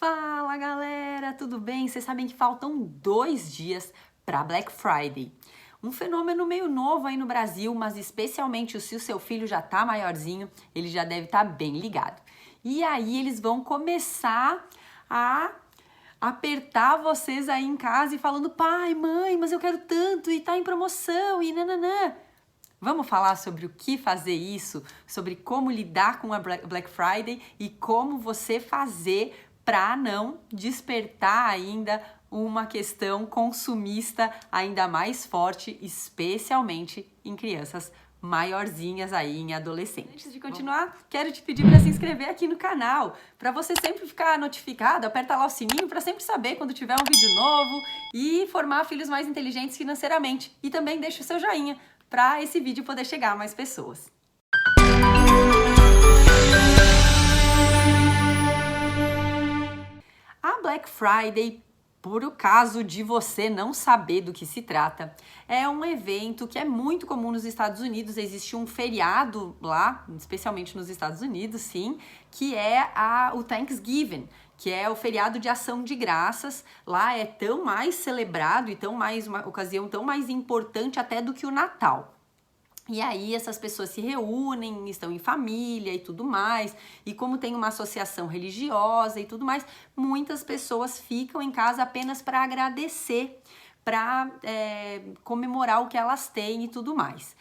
Fala galera, tudo bem? Vocês sabem que faltam 2 dias para Black Friday. Um fenômeno meio novo aí no Brasil, mas especialmente se o seu filho já tá maiorzinho, ele já deve estar bem ligado. E aí eles vão começar a apertar vocês aí em casa e falando: pai, mãe, mas eu quero tanto e tá em promoção e nananã. Vamos falar sobre o que fazer isso, sobre como lidar com a Black Friday e como você fazer para não despertar ainda uma questão consumista ainda mais forte, especialmente em crianças maiorzinhas aí, em adolescentes. Antes de continuar, quero te pedir para se inscrever aqui no canal, para você sempre ficar notificado, aperta lá o sininho para sempre saber quando tiver um vídeo novo e formar filhos mais inteligentes financeiramente. E também deixa o seu joinha para esse vídeo poder chegar a mais pessoas. A Black Friday, por o caso de você não saber do que se trata, é um evento que é muito comum nos Estados Unidos. Existe um feriado lá, especialmente nos Estados Unidos, sim, que é o Thanksgiving, que é o feriado de ação de graças. Lá é tão mais celebrado e uma ocasião tão mais importante até do que o Natal. E aí essas pessoas se reúnem, estão em família e tudo mais, e como tem uma associação religiosa e tudo mais, muitas pessoas ficam em casa apenas para agradecer, para comemorar o que elas têm e tudo mais.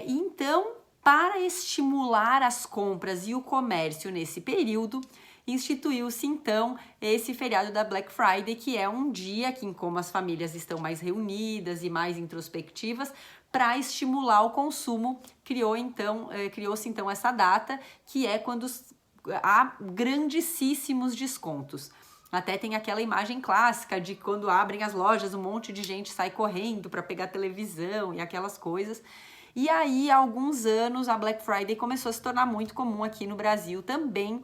Então, para estimular as compras e o comércio nesse período, instituiu-se então esse feriado da Black Friday, que é um dia que, como as famílias estão mais reunidas e mais introspectivas, para estimular o consumo, criou-se então essa data, que é quando há grandíssimos descontos. Até tem aquela imagem clássica de quando abrem as lojas, um monte de gente sai correndo para pegar televisão e aquelas coisas. E aí, há alguns anos, a Black Friday começou a se tornar muito comum aqui no Brasil também.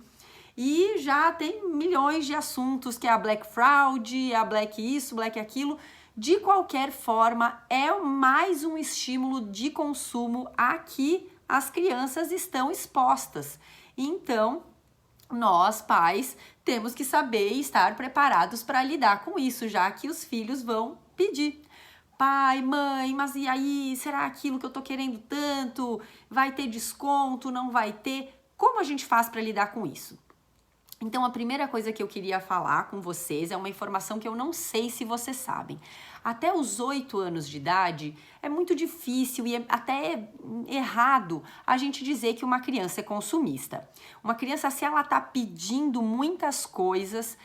E já tem milhões de assuntos, que é a Black Fraud, a Black isso, Black aquilo. De qualquer forma, é mais um estímulo de consumo a que as crianças estão expostas. Então, nós, pais, temos que saber e estar preparados para lidar com isso, já que os filhos vão pedir. Pai, mãe, mas e aí? Será aquilo que eu tô querendo tanto? Vai ter desconto? Não vai ter? Como a gente faz para lidar com isso? Então, a primeira coisa que eu queria falar com vocês é uma informação que eu não sei se vocês sabem. Até os 8 anos de idade, é muito difícil e até errado a gente dizer que uma criança é consumista. Uma criança, se ela tá pedindo muitas coisas,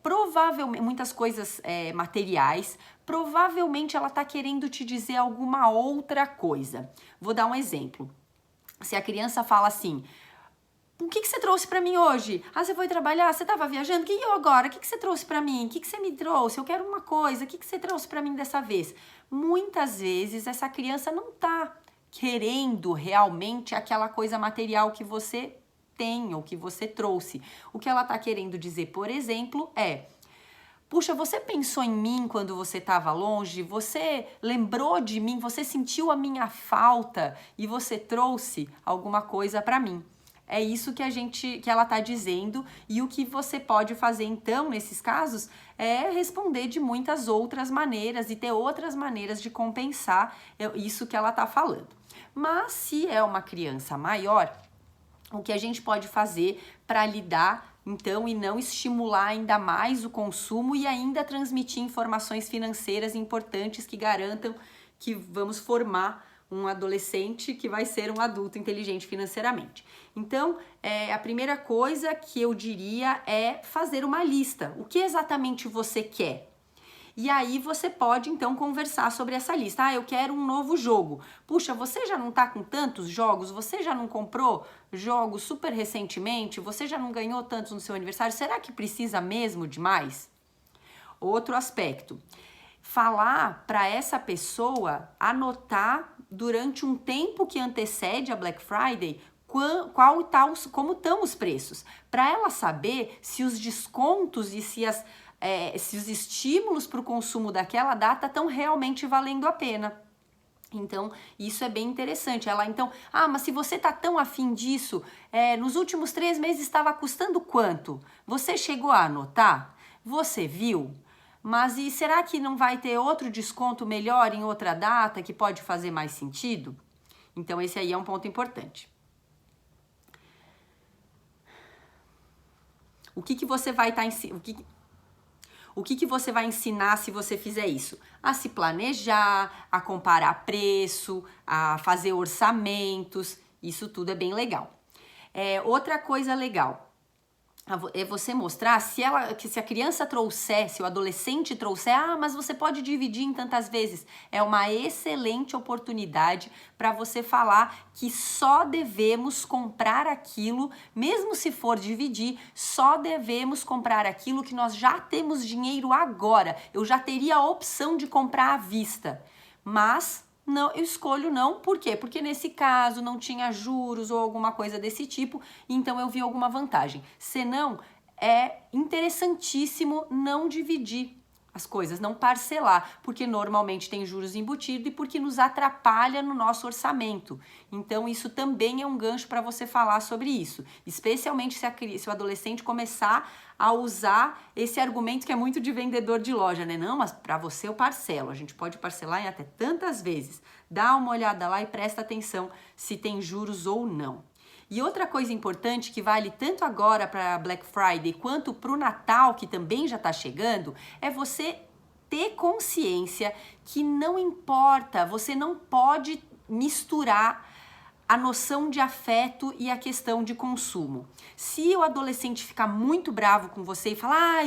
provavelmente, muitas coisas materiais, provavelmente ela tá querendo te dizer alguma outra coisa. Vou dar um exemplo. Se a criança fala assim: o que você trouxe para mim hoje? Ah, você foi trabalhar? Você estava viajando? E eu agora? O que você trouxe para mim? O que você me trouxe? Eu quero uma coisa. O que você trouxe para mim dessa vez? Muitas vezes essa criança não está querendo realmente aquela coisa material que você tem ou que você trouxe. O que ela está querendo dizer, por exemplo, é: puxa, você pensou em mim quando você estava longe? Você lembrou de mim? Você sentiu a minha falta e você trouxe alguma coisa para mim? É isso que ela está dizendo, e o que você pode fazer então nesses casos é responder de muitas outras maneiras e ter outras maneiras de compensar isso que ela está falando. Mas se é uma criança maior, o que a gente pode fazer para lidar então e não estimular ainda mais o consumo e ainda transmitir informações financeiras importantes que garantam que vamos formar um adolescente que vai ser um adulto inteligente financeiramente. Então, a primeira coisa que eu diria é fazer uma lista. O que exatamente você quer? E aí você pode, então, conversar sobre essa lista. Ah, eu quero um novo jogo. Puxa, você já não tá com tantos jogos? Você já não comprou jogos super recentemente? Você já não ganhou tantos no seu aniversário? Será que precisa mesmo de mais? Outro aspecto: falar para essa pessoa anotar durante um tempo que antecede a Black Friday como estão os preços, para ela saber se os descontos e se os estímulos para o consumo daquela data estão realmente valendo a pena. Então, isso é bem interessante. Ela, então, mas se você tá tão afim disso, nos últimos 3 meses estava custando quanto? Você chegou a anotar? Você viu? Mas e será que não vai ter outro desconto melhor em outra data que pode fazer mais sentido? Então, esse aí é um ponto importante. O que você vai estar ensinando? O que você vai ensinar se você fizer isso? A se planejar, a comparar preço, a fazer orçamentos, isso tudo é bem legal. Outra coisa legal é você mostrar se a criança trouxer, se o adolescente trouxer, mas você pode dividir em tantas vezes. É uma excelente oportunidade para você falar que só devemos comprar aquilo, mesmo se for dividir, só devemos comprar aquilo que nós já temos dinheiro agora. Eu já teria a opção de comprar à vista, mas não, eu escolho não, por quê? Porque nesse caso não tinha juros ou alguma coisa desse tipo, então eu vi alguma vantagem. Senão, é interessantíssimo não dividir as coisas, não parcelar, porque normalmente tem juros embutidos e porque nos atrapalha no nosso orçamento. Então, isso também é um gancho para você falar sobre isso, especialmente se o adolescente começar a usar esse argumento que é muito de vendedor de loja, né? Não, mas para você eu parcelo, a gente pode parcelar em até tantas vezes. Dá uma olhada lá e presta atenção se tem juros ou não. E outra coisa importante que vale tanto agora para Black Friday quanto para o Natal, que também já está chegando, é você ter consciência que não importa, você não pode misturar a noção de afeto e a questão de consumo. Se o adolescente ficar muito bravo com você e falar,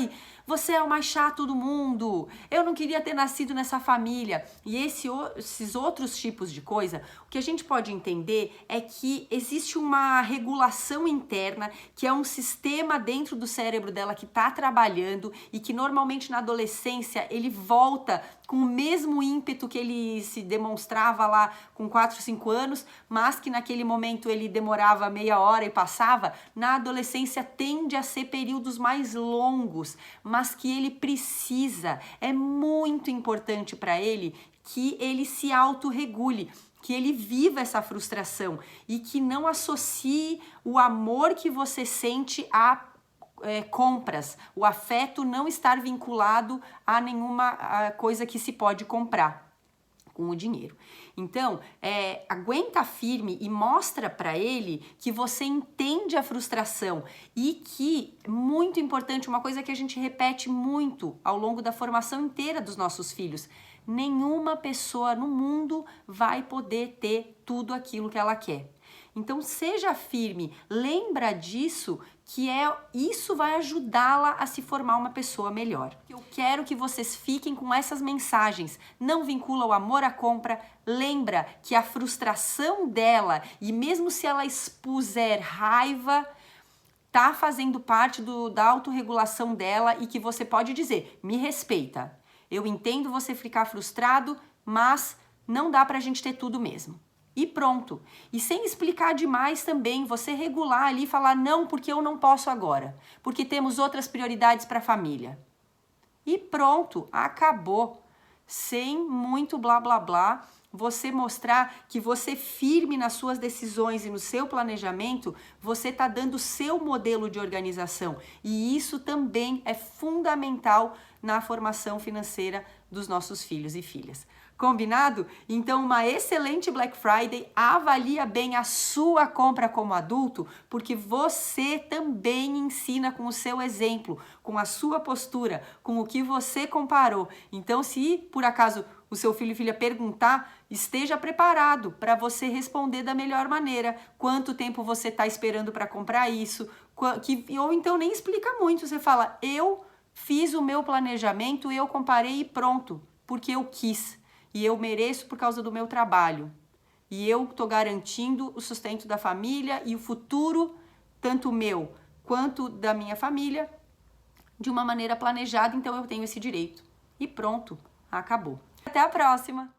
você é o mais chato do mundo, eu não queria ter nascido nessa família, e esses outros tipos de coisa, o que a gente pode entender é que existe uma regulação interna, que é um sistema dentro do cérebro dela que está trabalhando e que normalmente na adolescência ele volta com o mesmo ímpeto que ele se demonstrava lá com 4, 5 anos, mas que naquele momento ele demorava meia hora e passava. Na adolescência tende a ser períodos mais longos, mas que ele precisa, é muito importante para ele que ele se autorregule, que ele viva essa frustração e que não associe o amor que você sente a compras, o afeto não estar vinculado a nenhuma coisa que se pode comprar com o dinheiro. Então, aguenta firme e mostra para ele que você entende a frustração e que, muito importante, uma coisa que a gente repete muito ao longo da formação inteira dos nossos filhos, nenhuma pessoa no mundo vai poder ter tudo aquilo que ela quer. Então, seja firme, lembra disso, que isso vai ajudá-la a se formar uma pessoa melhor. Eu quero que vocês fiquem com essas mensagens. Não vincula o amor à compra, lembra que a frustração dela, e mesmo se ela expuser raiva, tá fazendo parte da autorregulação dela e que você pode dizer, me respeita. Eu entendo você ficar frustrado, mas não dá pra gente ter tudo mesmo. E pronto. E sem explicar demais também, você regular ali e falar não, porque eu não posso agora, porque temos outras prioridades para a família. E pronto, acabou. Sem muito blá blá blá, você mostrar que você firme nas suas decisões e no seu planejamento, você está dando o seu modelo de organização. E isso também é fundamental na formação financeira dos nossos filhos e filhas. Combinado? Então, uma excelente Black Friday, avalia bem a sua compra como adulto, porque você também ensina com o seu exemplo, com a sua postura, com o que você comparou. Então, se por acaso o seu filho e filha perguntar, esteja preparado para você responder da melhor maneira. Quanto tempo você está esperando para comprar isso? Ou então nem explica muito, você fala, eu fiz o meu planejamento, eu comparei e pronto, porque eu quis. E eu mereço por causa do meu trabalho. E eu estou garantindo o sustento da família e o futuro, tanto meu quanto da minha família, de uma maneira planejada, então eu tenho esse direito. E pronto, acabou. Até a próxima!